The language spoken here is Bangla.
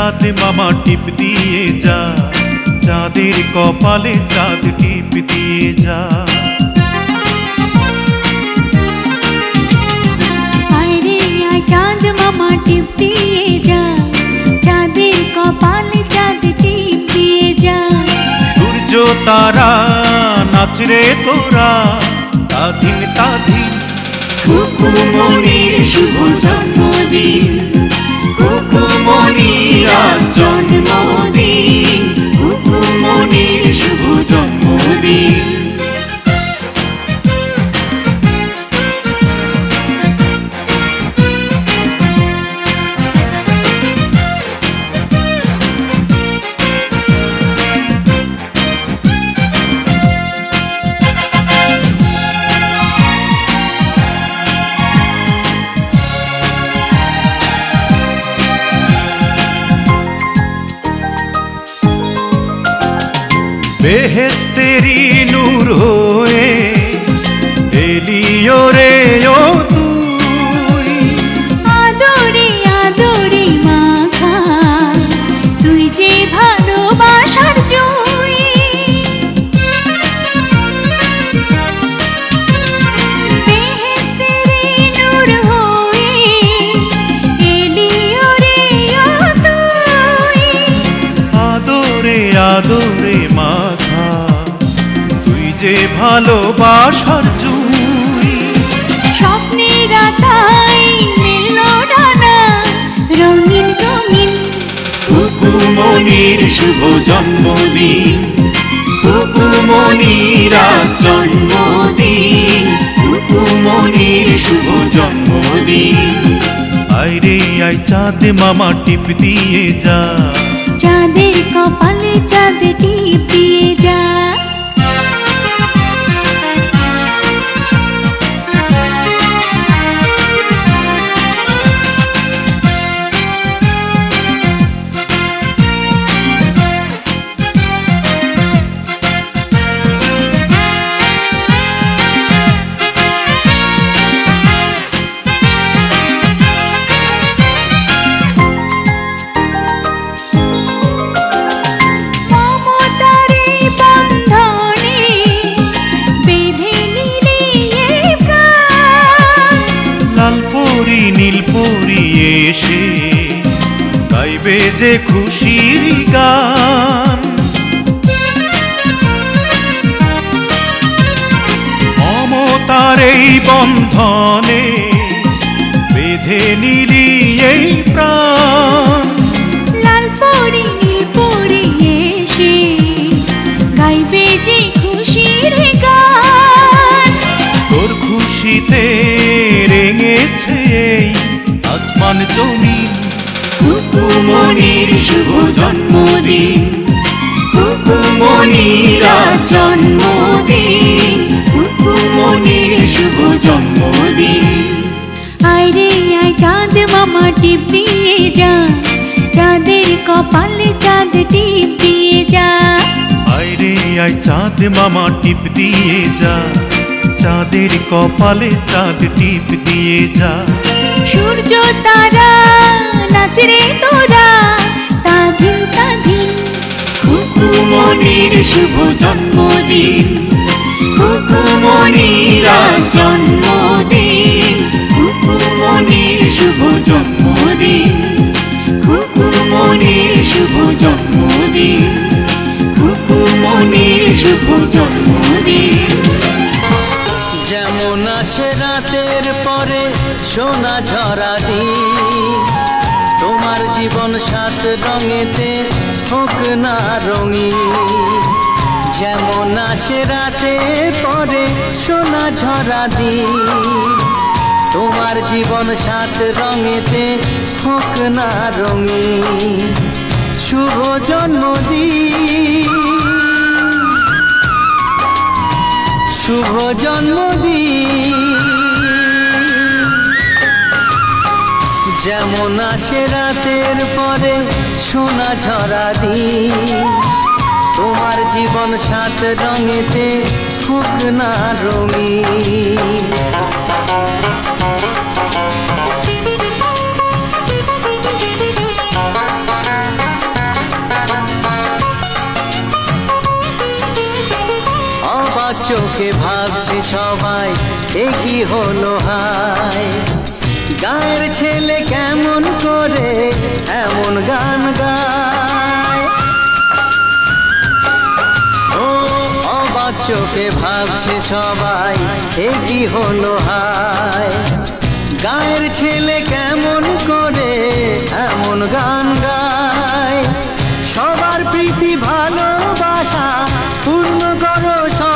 চাঁদ মামা টিপ দিয়ে যা, চাঁদের কপালে চাঁদ টিপ দিয়ে যা। আরে আয় চাঁদ মামা টিপ দিয়ে যা, চাঁদের কপালে চাঁদ টিপ দিয়ে যা। সূর্য তারা নাচরে তোরা, তাধিন তাধিন। খুকুমনির শুভ জন্মদিন, খুকুমনির আজ জন্মদিন, খুকুমনির শুভ জন্মদিন। বেহেশতেরি নূর হয়ে এলিও রে ও তুই। আদরে আদরে মাখা তুই যে ভালোবাসার জয়। বেহেশতেরি নূর হয়ে এলিও রে ও তুই। আদরে আদরে মাখা তুই যে ভালোবাসার জুই। স্বপ্নের আতায় মেলল ডানা রঙিন রঙিন। খুকুমনির শুভ জন্মদিন, খুকুমনির আজ জন্মদিন, খুকুমনির শুভ জন্মদিন। আয় রে আয় চাঁদ মামা টিপ দিয়ে যা, চাঁদের কপালে চাঁদ টিপ দিয়ে যা। মমতার এই বন্ধনে বেঁধে নিলি এই প্রাণ। লাল পরি নীল পরি এসে গাইবে যে খুশির গান। মমতার এই বন্ধনে বেঁধে নিলি এই প্রাণ। লাল পরি নীল পরি এসে গাইবে যে খুশির গান। তোর খুশিতে রেঙেছে এই আসমান জমিন। খুকুমনির শুভ জন্মদিন, খুকুমনির আজ জন্মদিন, খুকুমনির শুভ জন্মদিন। আয় রে আয় চাঁদ মামা টিপ দিয়ে যা, চাঁদের কপালে চাঁদ টিপ দিয়ে যা। আয় রে আয় চাঁদ মামা টিপ দিয়ে যা, চাঁদের কপালে চাঁদ টিপ দিয়ে যা। সূর্য তারা নাচরে তোরা, তাধিন তাধিন। খুকুমনির শুভ জন্মদিন, খুকুমনির আজ জন্মদিন, খুকুমনির শুভ জন্মদিন, খুকুমনির শুভ জন্মদিন, খুকুমনির শুভ জন্মদিন। যেমন আসে রাতের পরে সোনা ঝরা দিন, তোমার জীবন সাত রঙেতে হোক না রঙিন। যেমন আসে রাতের পরে সোনা ঝরা দিন, তোমার জীবন সাত রঙেতে হোক না রঙিন। শুভ জন্মদিন, শুভ জন্মদিন। যেমন আসে রাতের পরে সোনা ঝরা দিন, তোমার জীবন সাত রঙেতে হোক না রঙিন। সবাই এ কি হলো হায়। গায়ের ছেলে কেমন করে এমন গান গায়, ও অবাক চোখে ভাবছে সবাই এ কি হলো হায়। গায়ের ছেলে কেমন করে এমন গান গায়, সবার প্রীতি ভালোবাসা পূর্ণ করো।